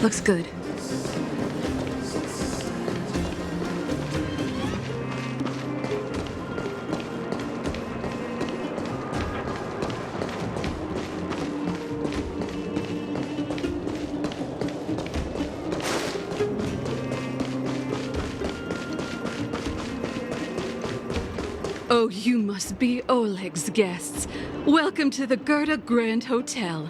Looks good. Oh, you must be Oleg's guests. Welcome to the Gerda Grand Hotel.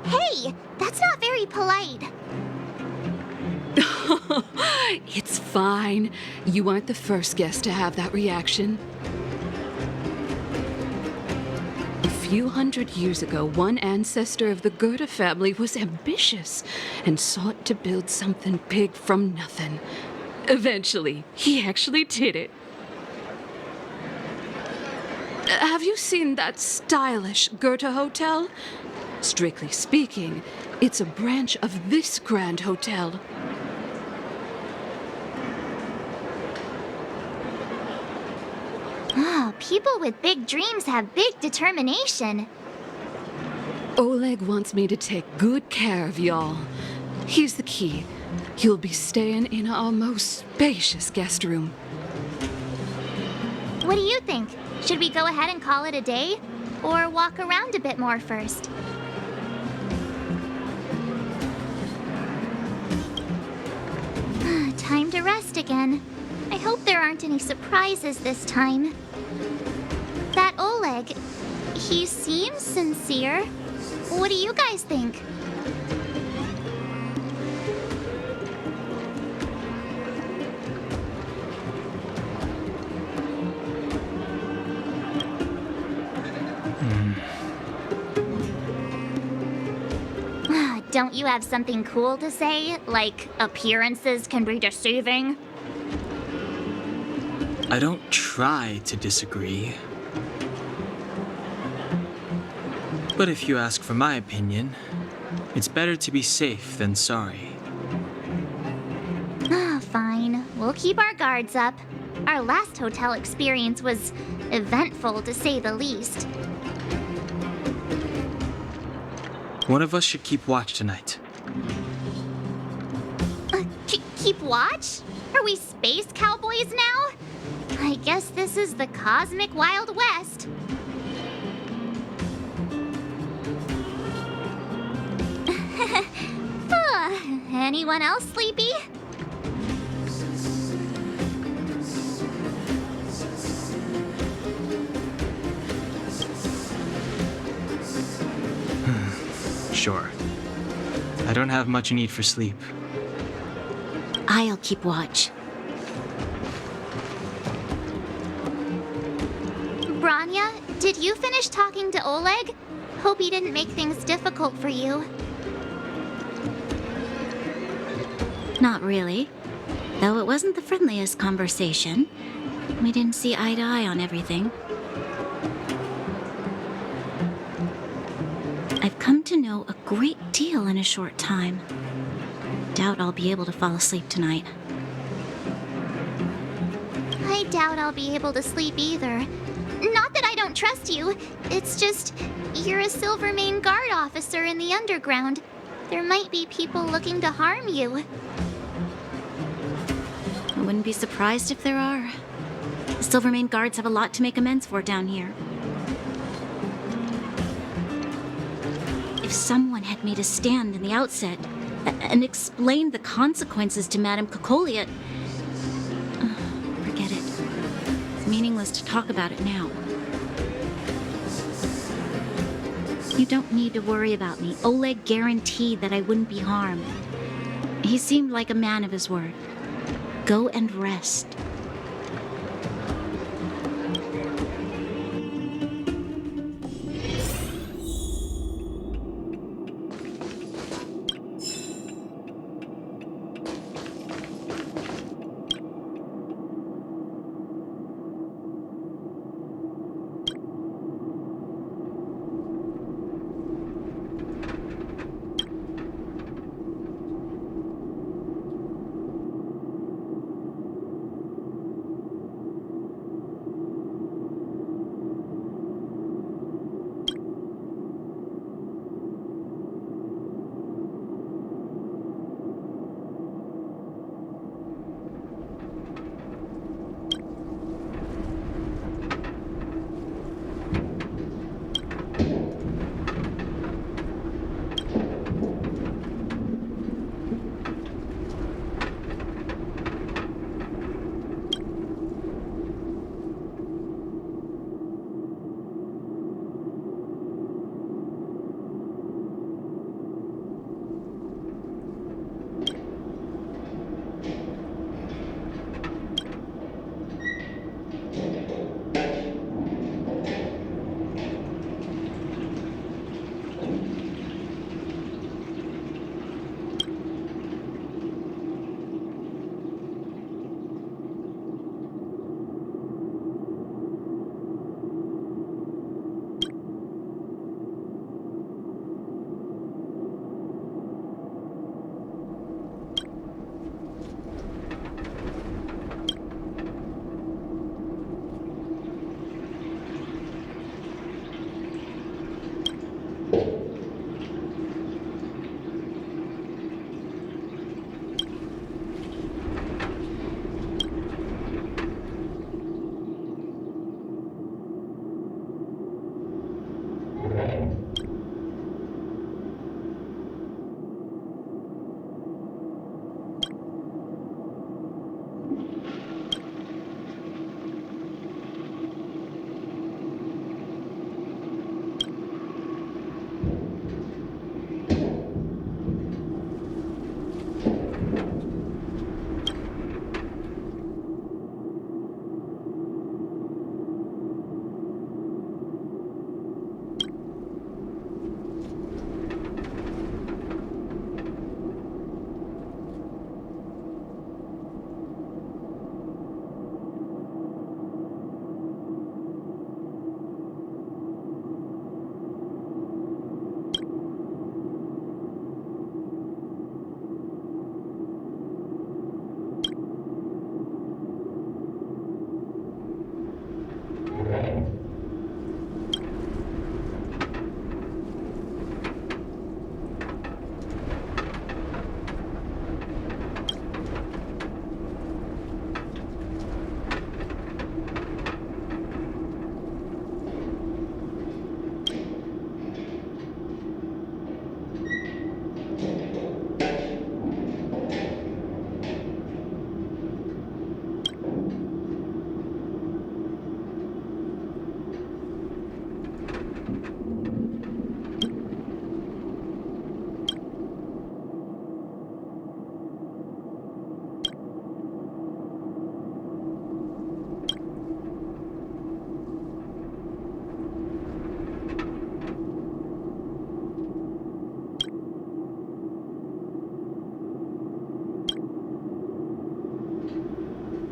Hey, that's not very polite. It's fine. You aren't the first guest to have that reaction. A few hundred years ago, one ancestor of the Gerda family was ambitious and sought to build something big from nothing. Eventually, he actually did it. Have you seen that stylish Goethe Hotel? Strictly speaking, it's a branch of this Grand Hotel. Oh, people with big dreams have big determination. Oleg wants me to take good care of y'all. Here's the key. You'll be staying in our most spacious guest room. What do you think? Should we go ahead and call it a day? Or walk around a bit more first? Time to rest again. I hope there aren't any surprises this time. That Oleg, he seems sincere. What do you guys think? Don't you have something cool to say? Like, appearances can be deceiving? I don't try to disagree. But if you ask for my opinion, it's better to be safe than sorry. Fine. We'll keep our guards up. Our last hotel experience was eventful, to say the least. One of us should keep watch tonight. Keep watch? Are we space cowboys now? I guess this is the cosmic Wild West. Anyone else sleepy? Sure. I don't have much need for sleep. I'll keep watch. Branya, did you finish talking to Oleg? Hope he didn't make things difficult for you. Not really. Though it wasn't the friendliest conversation. We didn't see eye to eye on everything. I've come to know a great deal in a short time. Doubt I'll be able to fall asleep tonight. I doubt I'll be able to sleep either. Not that I don't trust you. It's just, you're a Silvermane Guard officer in the underground. There might be people looking to harm you. I wouldn't be surprised if there are. The Silvermane Guards have a lot to make amends for down here. If someone had made a stand in the outset and explained the consequences to Madame Kokolia, forget it. It's meaningless to talk about it now. You don't need to worry about me. Oleg guaranteed that I wouldn't be harmed. He seemed like a man of his word. Go and rest.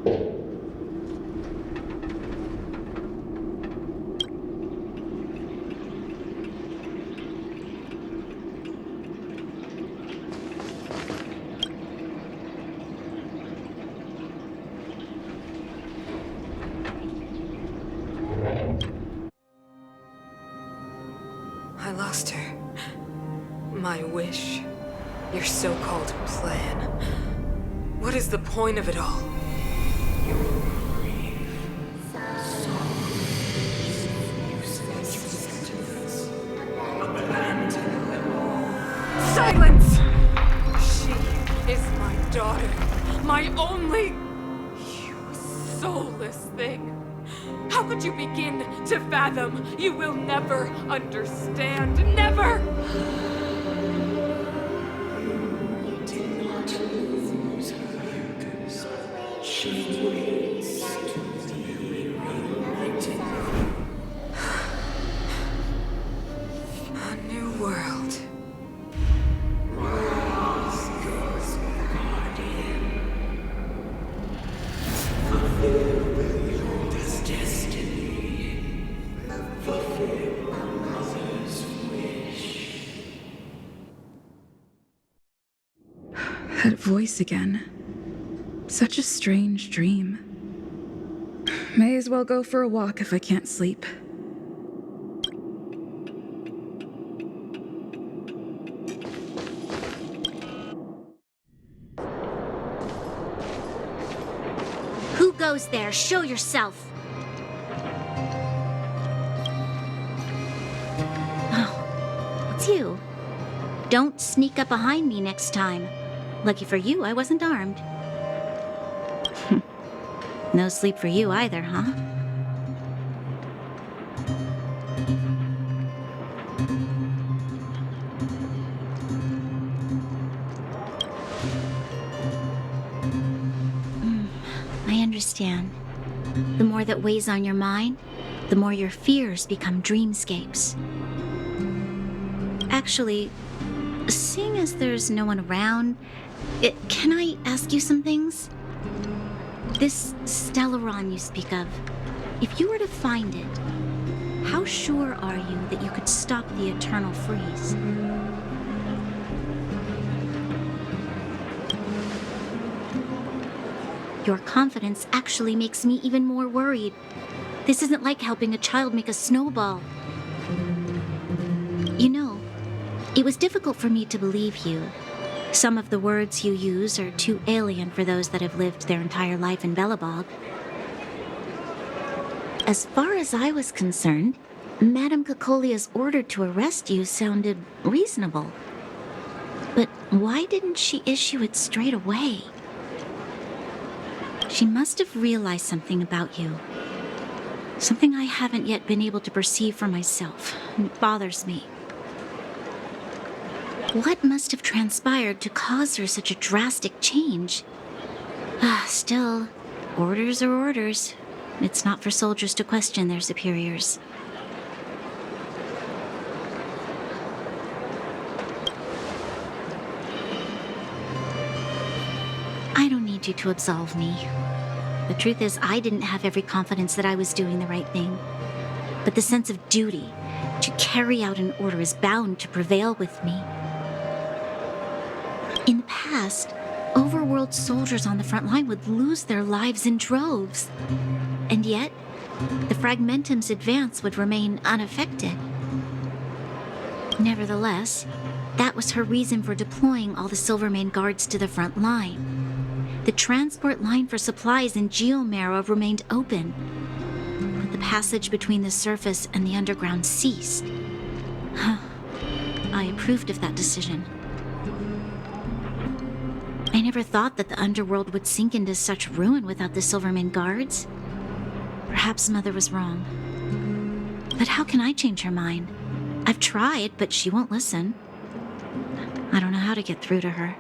I lost her. My wish. Your so-called plan. What is the point of it all? Silence! She is my daughter. My only... You soulless thing. How could you begin to fathom? You will never understand. Never! A new world. That voice again. Such a strange dream. May as well go for a walk if I can't sleep. Who goes there? Show yourself. Oh, it's you. Don't sneak up behind me next time. Lucky for you, I wasn't armed. No sleep for you either, huh? I understand. The more that weighs on your mind, the more your fears become dreamscapes. Actually, seeing as there's no one around, can I ask you some things? This Stellaron you speak of, if you were to find it, how sure are you that you could stop the eternal freeze? Your confidence actually makes me even more worried. This isn't like helping a child make a snowball. You know, it was difficult for me to believe you. Some of the words you use are too alien for those that have lived their entire life in Belobog. As far as I was concerned, Madame Cocolia's order to arrest you sounded reasonable. But why didn't she issue it straight away? She must have realized something about you. Something I haven't yet been able to perceive for myself. It bothers me. What must have transpired to cause her such a drastic change? Still, orders are orders. It's not for soldiers to question their superiors. I don't need you to absolve me. The truth is, I didn't have every confidence that I was doing the right thing. But the sense of duty to carry out an order is bound to prevail with me. In the past, overworld soldiers on the front line would lose their lives in droves. And yet, the Fragmentum's advance would remain unaffected. Nevertheless, that was her reason for deploying all the Silvermane guards to the front line. The transport line for supplies in Geomera remained open, but the passage between the surface and the underground ceased. I approved of that decision. I never thought that the underworld would sink into such ruin without the Silvermane guards. Perhaps Mother was wrong. But how can I change her mind? I've tried, but she won't listen. I don't know how to get through to her.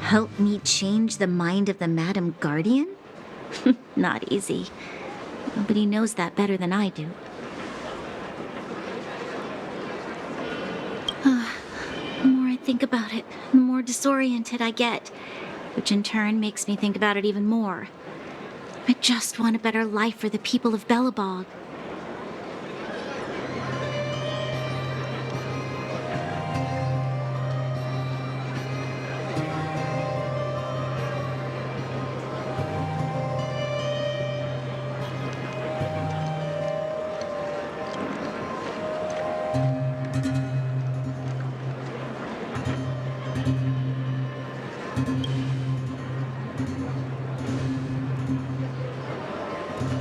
Help me change the mind of the Madam Guardian? Not easy. Nobody knows that better than I do. The more I think about it, the more disoriented I get, which in turn makes me think about it even more. I just want a better life for the people of Bellabog.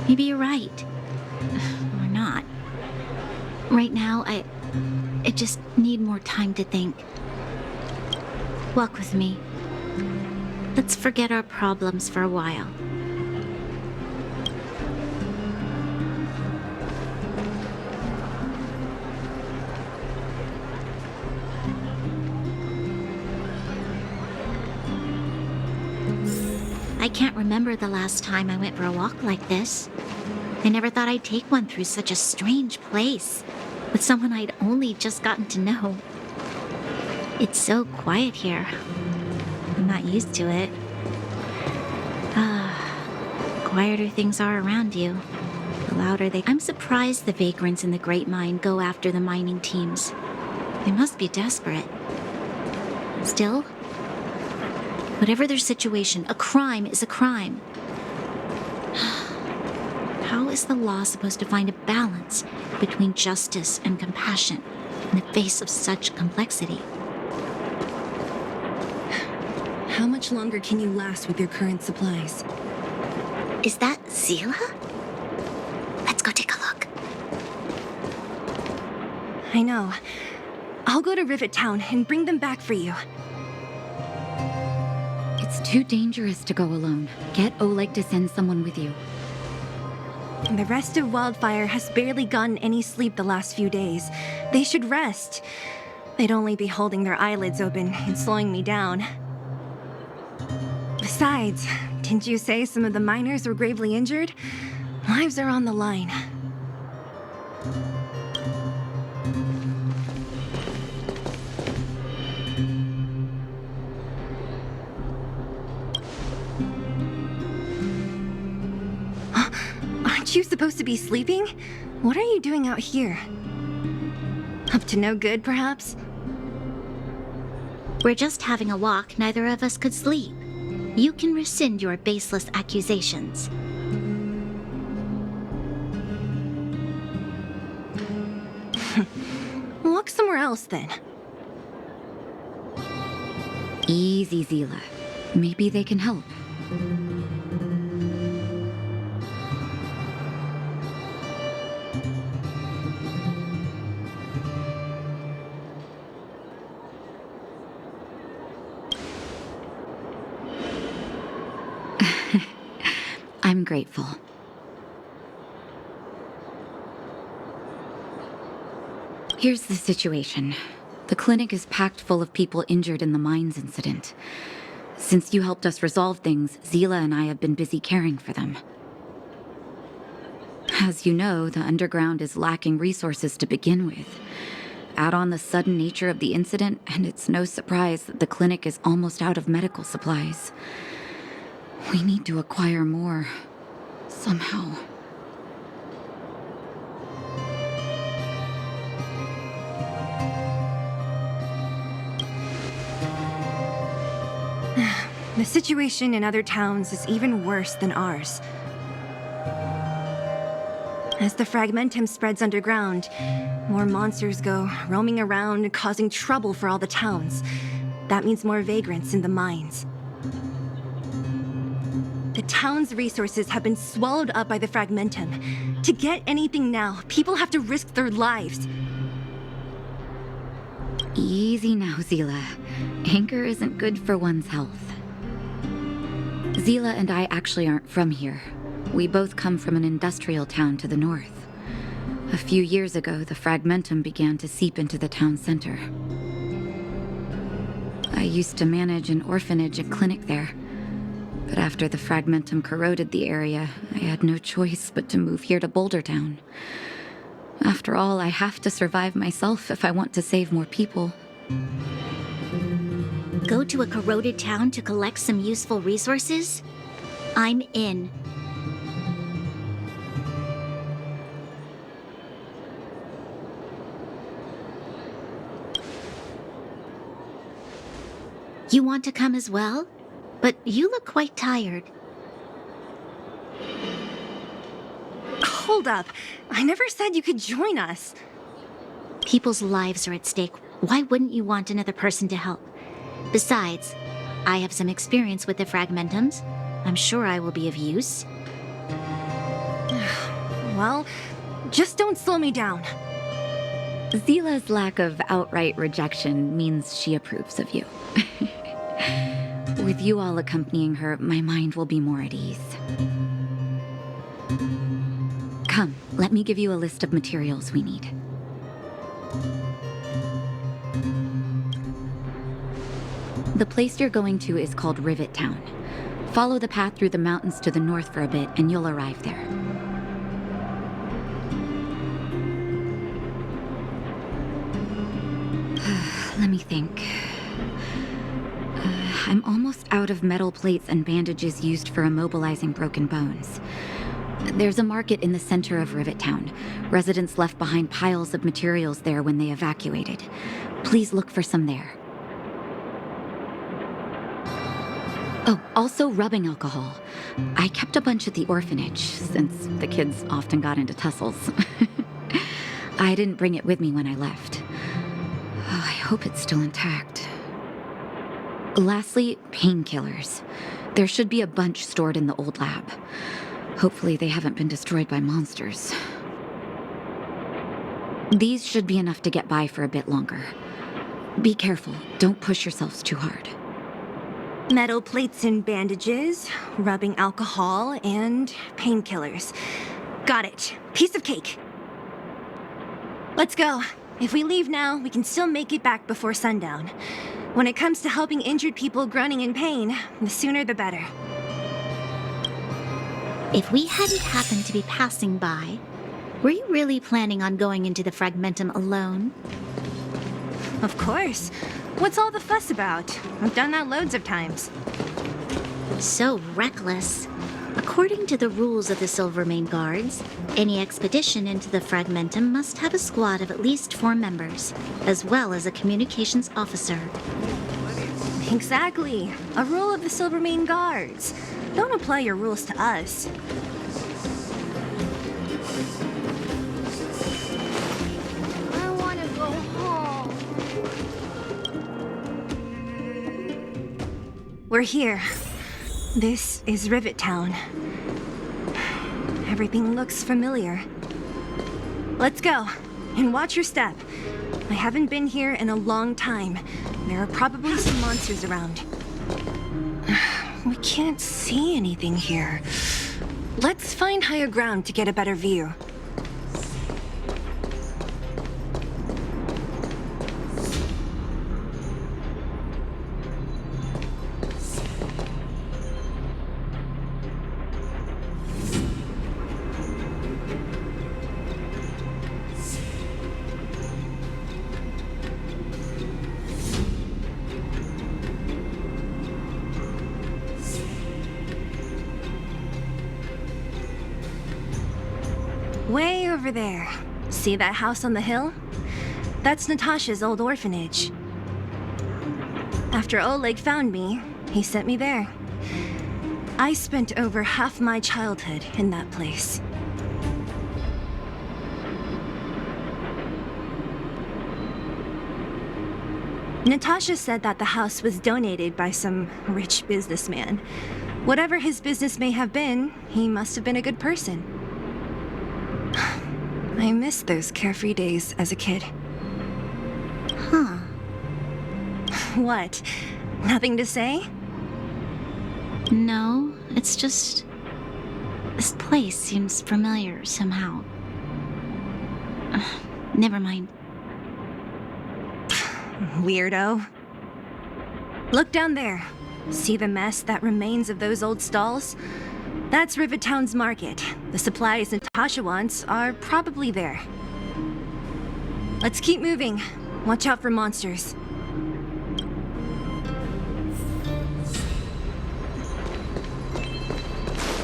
Maybe you're right. Or not. Right now, I just need more time to think. Walk with me. Let's forget our problems for a while. I can't remember the last time I went for a walk like this. I never thought I'd take one through such a strange place, with someone I'd only just gotten to know. It's so quiet here. I'm not used to it. Quieter things are around you, the louder they... I'm surprised the vagrants in the Great Mine go after the mining teams. They must be desperate. Still, whatever their situation, a crime is a crime. How is the law supposed to find a balance between justice and compassion in the face of such complexity? How much longer can you last with your current supplies? Is that Zila? Let's go take a look. I know. I'll go to Rivet Town and bring them back for you. It's too dangerous to go alone. Get Oleg to send someone with you. The rest of Wildfire has barely gotten any sleep the last few days. They should rest. They'd only be holding their eyelids open and slowing me down. Besides, didn't you say some of the miners were gravely injured? Lives are on the line. Aren't you supposed to be sleeping? What are you doing out here? Up to no good, perhaps? We're just having a walk. Neither of us could sleep. You can rescind your baseless accusations. Walk somewhere else, then. Easy, Zila. Maybe they can help. I'm grateful. Here's the situation. The clinic is packed full of people injured in the mines incident. Since you helped us resolve things, Zila and I have been busy caring for them. As you know, the underground is lacking resources to begin with. Add on the sudden nature of the incident, and it's no surprise that the clinic is almost out of medical supplies. We need to acquire more. Somehow. The situation in other towns is even worse than ours. As the fragmentum spreads underground, more monsters go roaming around, causing trouble for all the towns. That means more vagrants in the mines. The town's resources have been swallowed up by the fragmentum. To get anything now, people have to risk their lives. Easy now, Zila. Anger isn't good for one's health. Zila and I actually aren't from here. We both come from an industrial town to the north. A few years ago, the fragmentum began to seep into the town center. I used to manage an orphanage and clinic there. But after the fragmentum corroded the area, I had no choice but to move here to Boulder Town. After all, I have to survive myself if I want to save more people. Go to a corroded town to collect some useful resources? I'm in. You want to come as well? But you look quite tired. Hold up. I never said you could join us. People's lives are at stake. Why wouldn't you want another person to help? Besides, I have some experience with the fragmentums. I'm sure I will be of use. Well, just don't slow me down. Zila's lack of outright rejection means she approves of you. With you all accompanying her, my mind will be more at ease. Come, let me give you a list of materials we need. The place you're going to is called Rivet Town. Follow the path through the mountains to the north for a bit, and you'll arrive there. Let me think. I'm almost out of metal plates and bandages used for immobilizing broken bones. There's a market in the center of Rivet Town. Residents left behind piles of materials there when they evacuated. Please look for some there. Oh, also rubbing alcohol. I kept a bunch at the orphanage, since the kids often got into tussles. I didn't bring it with me when I left. Oh, I hope it's still intact. Lastly, painkillers. There should be a bunch stored in the old lab. Hopefully they haven't been destroyed by monsters. These should be enough to get by for a bit longer. Be careful, don't push yourselves too hard. Metal plates and bandages, rubbing alcohol, and painkillers. Got it. Piece of cake. Let's go. If we leave now, we can still make it back before sundown. When it comes to helping injured people groaning in pain, the sooner the better. If we hadn't happened to be passing by, were you really planning on going into the fragmentum alone? Of course. What's all the fuss about? I've done that loads of times. So reckless. According to the rules of the Silvermane Guards, any expedition into the fragmentum must have a squad of at least 4 members, as well as a communications officer. Exactly. A rule of the Silvermane Guards. Don't apply your rules to us. I want to go home. We're here. This is Rivet Town. Everything looks familiar. Let's go, and watch your step. I haven't been here in a long time. There are probably some monsters around. We can't see anything here. Let's find higher ground to get a better view. Way over there. See that house on the hill? That's Natasha's old orphanage. After Oleg found me, he sent me there. I spent over half my childhood in that place. Natasha said that the house was donated by some rich businessman. Whatever his business may have been, he must have been a good person. I miss those carefree days as a kid. Huh. What? Nothing to say? No, it's just... this place seems familiar somehow. Never mind. Weirdo. Look down there. See the mess that remains of those old stalls? That's Rivet Town's market. The supplies Natasha wants are probably there. Let's keep moving. Watch out for monsters.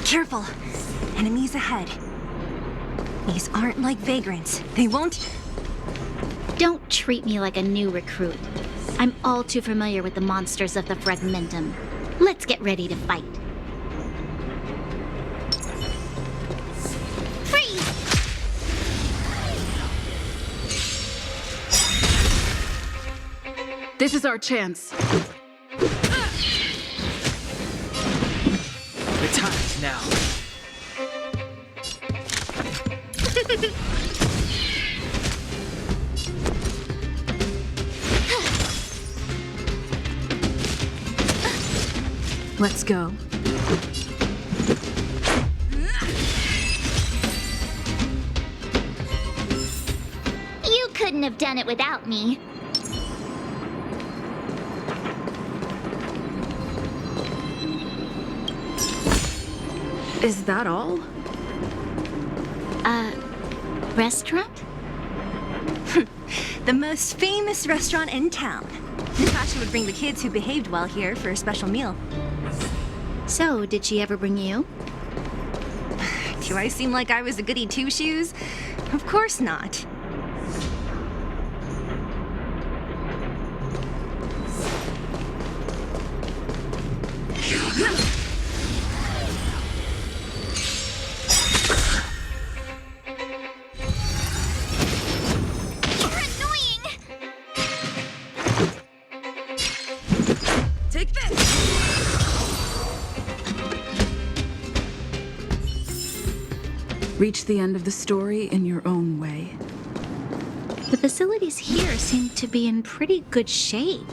Careful! Enemies ahead. These aren't like vagrants. They won't... Don't treat me like a new recruit. I'm all too familiar with the monsters of the Fragmentum. Let's get ready to fight. Freeze! This is our chance. The time's now. Let's go. You couldn't have done it without me. Is that all? Restaurant? The most famous restaurant in town. Natasha would bring the kids who behaved well here for a special meal. So, did she ever bring you? Do I seem like I was a goody two-shoes? Of course not. You're annoying! Take this! Reach the end of the story in your own way. The facilities here seem to be in pretty good shape.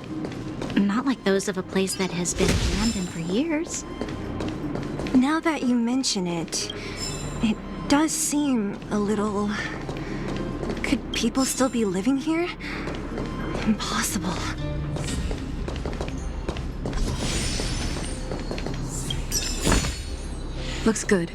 Not like those of a place that has been abandoned for years. Now that you mention it, it does seem a little... Could people still be living here? Impossible. Looks good.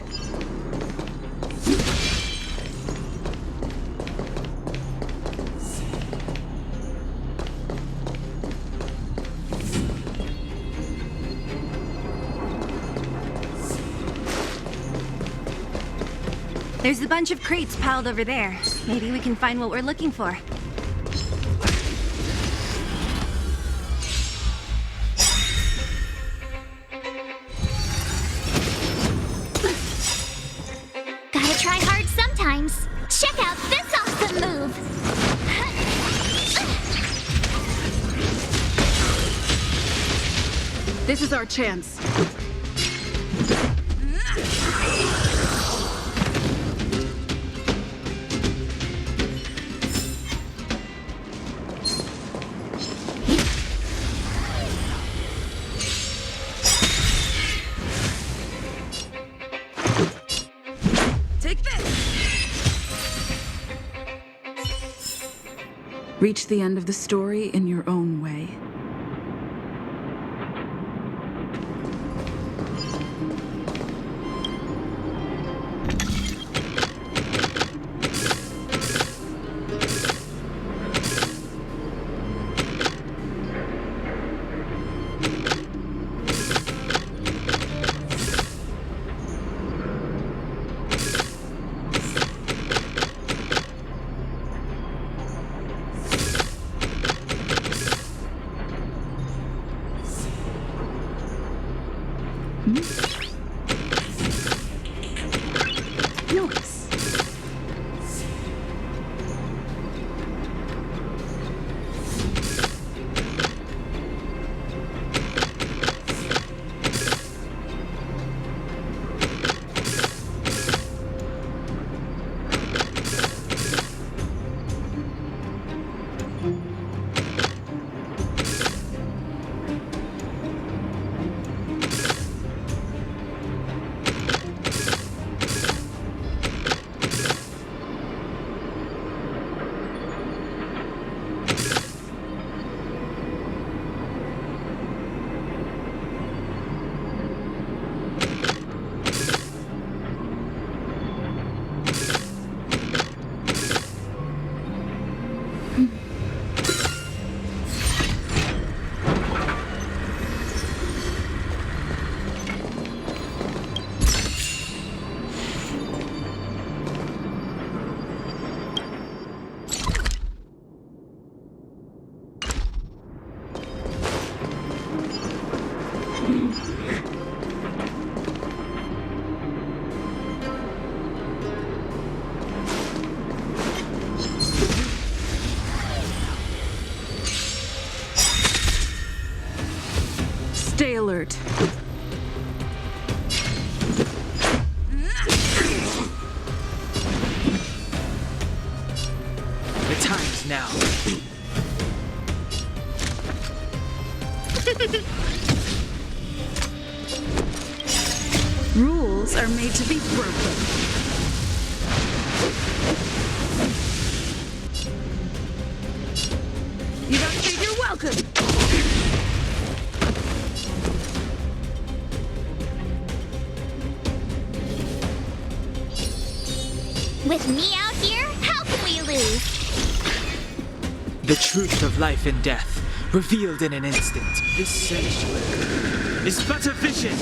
There's a bunch of crates piled over there. Maybe we can find what we're looking for. Gotta try hard sometimes. Check out this awesome move! This is our chance. Take this! Reach the end of the story in your own way. dirt. The time is now. Rules are made to be broken. You don't think you're welcome. With me out here, how can we lose? The truth of life and death, revealed in an instant. This sanctuary is but a vision.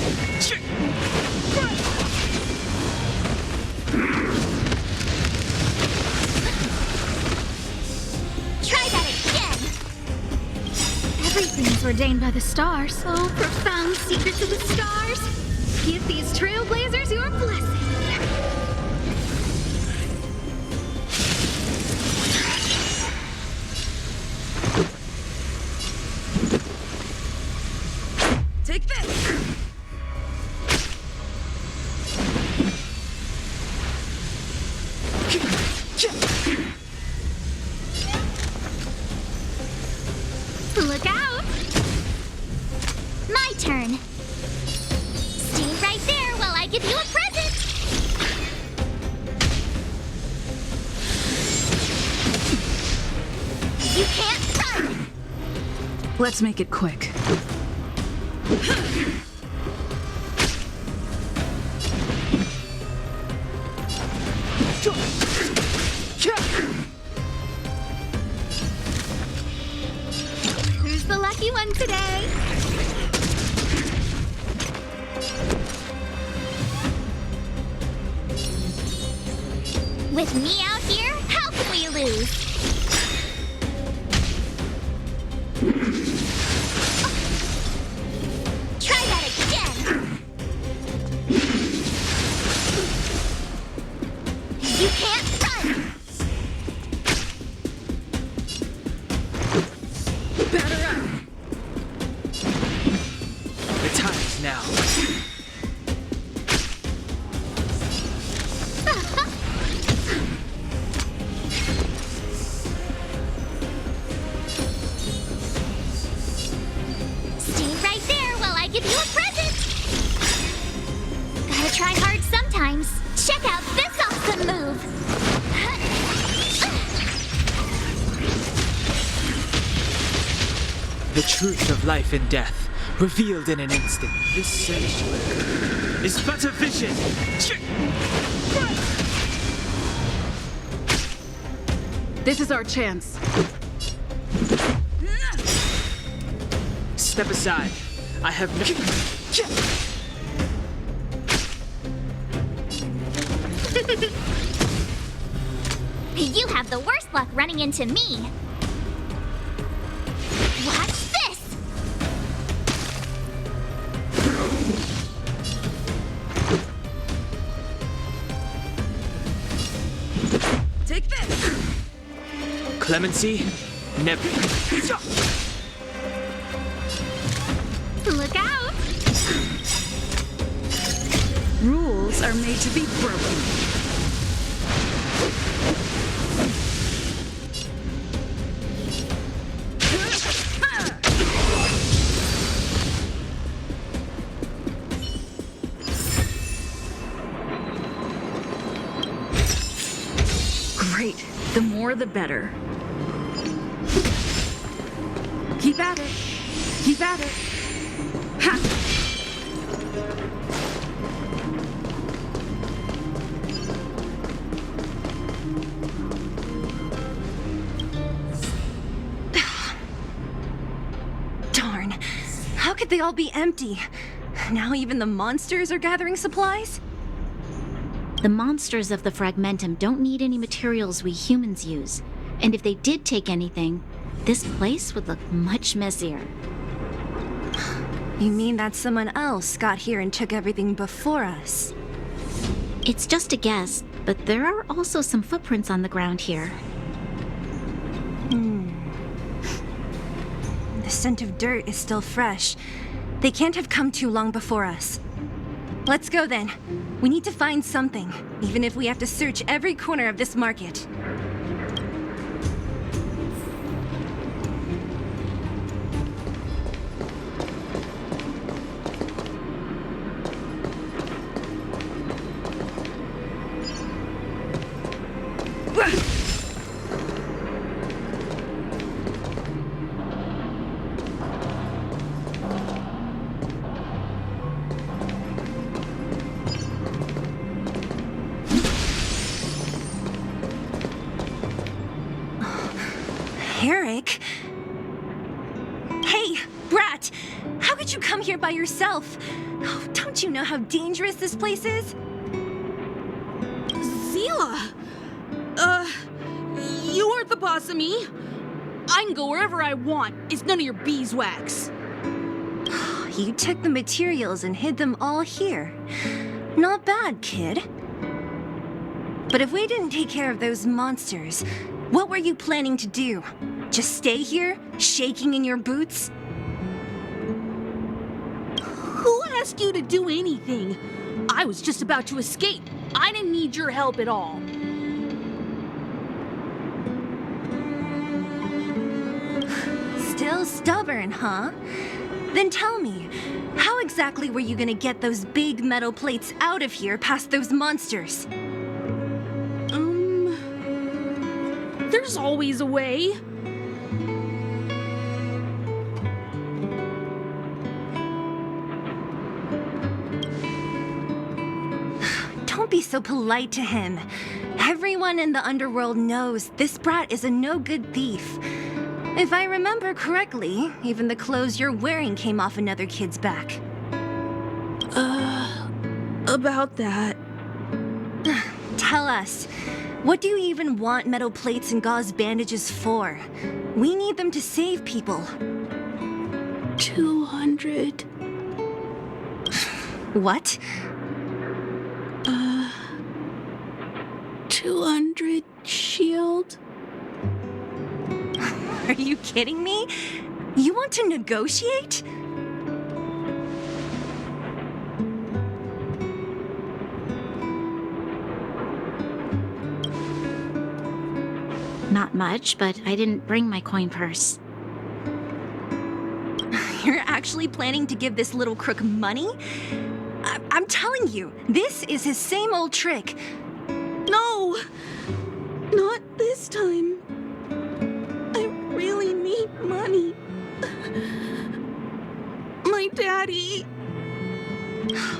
Try that again! Everything is ordained by the stars. Oh, profound secrets of the stars. Give these trailblazers your blessing. Take this! Look out! My turn. Stay right there while I give you a present. You can't run! Let's make it quick. Who's the lucky one today? With me out here, how can we lose? Try that again! You can't run! Batter up! The time is now. Stay right there while I give you a present! Gotta try hard sometimes. Check out this awesome move! The truth of life and death, revealed in an instant. This sanctuary is but a vision. This is our chance. Step aside. I have no... You have the worst luck running into me. Watch this! Take this! Clemency? Never. Look out! Rules are made to be broken. Great. The more the better. Keep at it. Keep at it. Ha! Darn. How could they all be empty? Now even the monsters are gathering supplies? The monsters of the Fragmentum don't need any materials we humans use. And if they did take anything, this place would look much messier. You mean that someone else got here and took everything before us? It's just a guess, but there are also some footprints on the ground here. The scent of dirt is still fresh. They can't have come too long before us. Let's go then. We need to find something, even if we have to search every corner of this market. Eric? Hey, Brat! How could you come here by yourself? Oh, don't you know how dangerous this place is? Zila! You aren't the boss of me. I can go wherever I want. It's none of your beeswax. You took the materials and hid them all here. Not bad, kid. But if we didn't take care of those monsters, what were you planning to do? Just stay here, shaking in your boots? Who asked you to do anything? I was just about to escape. I didn't need your help at all. Still stubborn, huh? Then tell me, how exactly were you gonna get those big metal plates out of here past those monsters? There's always a way. Don't be so polite to him. Everyone in the underworld knows this brat is a no-good thief. If I remember correctly, even the clothes you're wearing came off another kid's back. About that. Tell us, what do you even want metal plates and gauze bandages for? We need them to save people. 200. What? 200 shield. Are you kidding me? You want to negotiate? Not much, but I didn't bring my coin purse. You're actually planning to give this little crook money? I'm telling you, this is his same old trick. No! Not this time. I really need money. My daddy.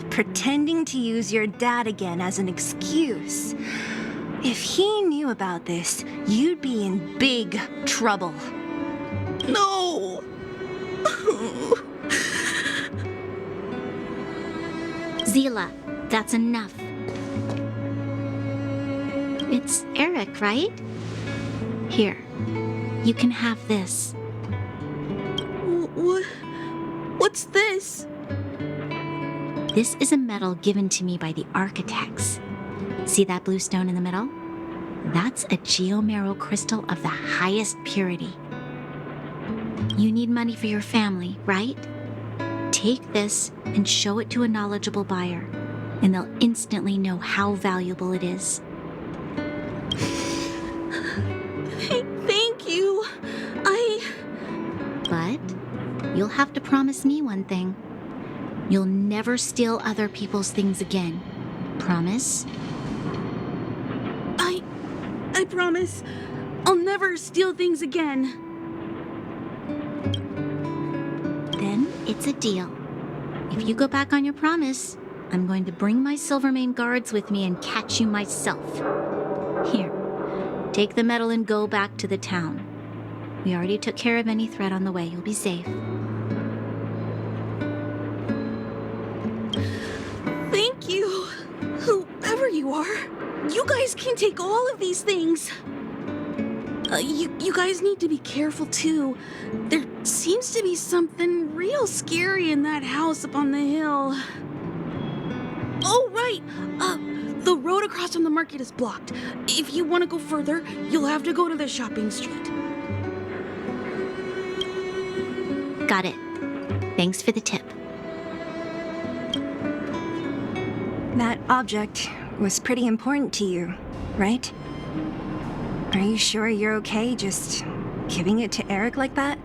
Pretending to use your dad again as an excuse. If he knew about this, you'd be in big trouble. No! Zila, that's enough. It's Eric, right? Here, you can have this. What's this? This is a medal given to me by the architects. See that blue stone in the middle? That's a geomerald crystal of the highest purity. You need money for your family, right? Take this and show it to a knowledgeable buyer, and they'll instantly know how valuable it is. Thank you. But you'll have to promise me one thing. You'll never steal other people's things again. Promise? I promise. I'll never steal things again. Then it's a deal. If you go back on your promise, I'm going to bring my Silvermane guards with me and catch you myself. Here, take the medal and go back to the town. We already took care of any threat on the way. You'll be safe. Thank you. Whoever you are, you guys can take all of these things. You guys need to be careful too. There seems to be something real scary in that house up on the hill. Oh, right. The road across from the market is blocked. If you want to go further, you'll have to go to the shopping street. Got it. Thanks for the tip. That object was pretty important to you, right? Are you sure you're okay just giving it to Eric like that?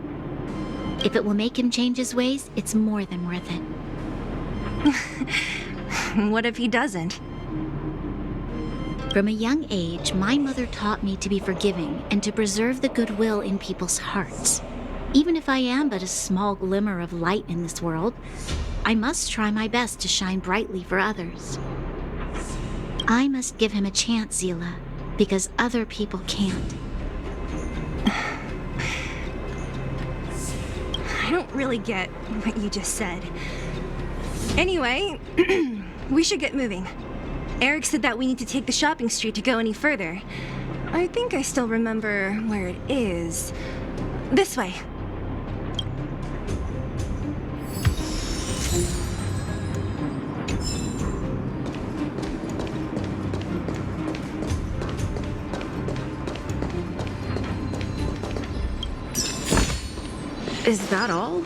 If it will make him change his ways, it's more than worth it. What if he doesn't? From a young age, my mother taught me to be forgiving and to preserve the goodwill in people's hearts. Even if I am but a small glimmer of light in this world, I must try my best to shine brightly for others. I must give him a chance, Zila, because other people can't. I don't really get what you just said. Anyway, we should get moving. Eric said that we need to take the shopping street to go any further. I think I still remember where it is. This way. Is that all?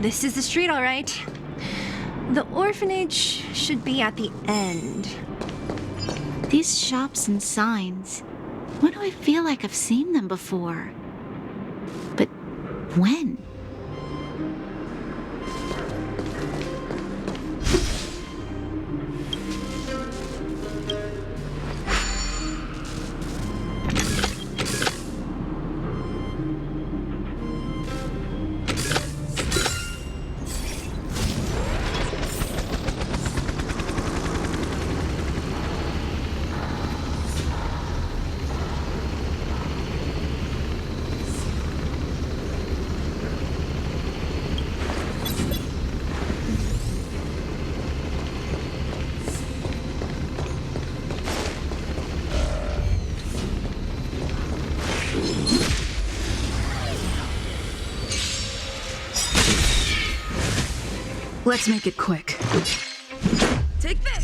This is the street, all right. The orphanage should be at the end. These shops and signs, why do I feel like I've seen them before? But when? Let's make it quick. Take this!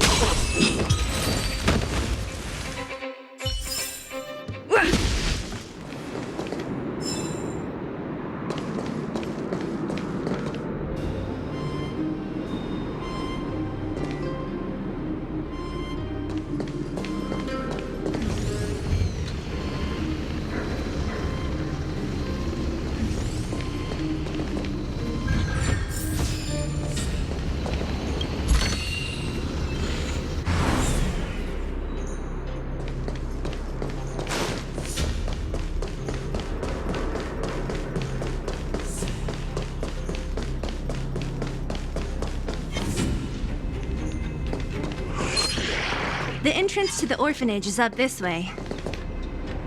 The entrance to the orphanage is up this way.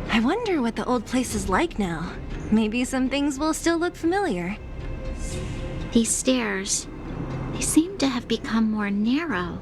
I wonder what the old place is like now. Maybe some things will still look familiar. These stairs, they seem to have become more narrow.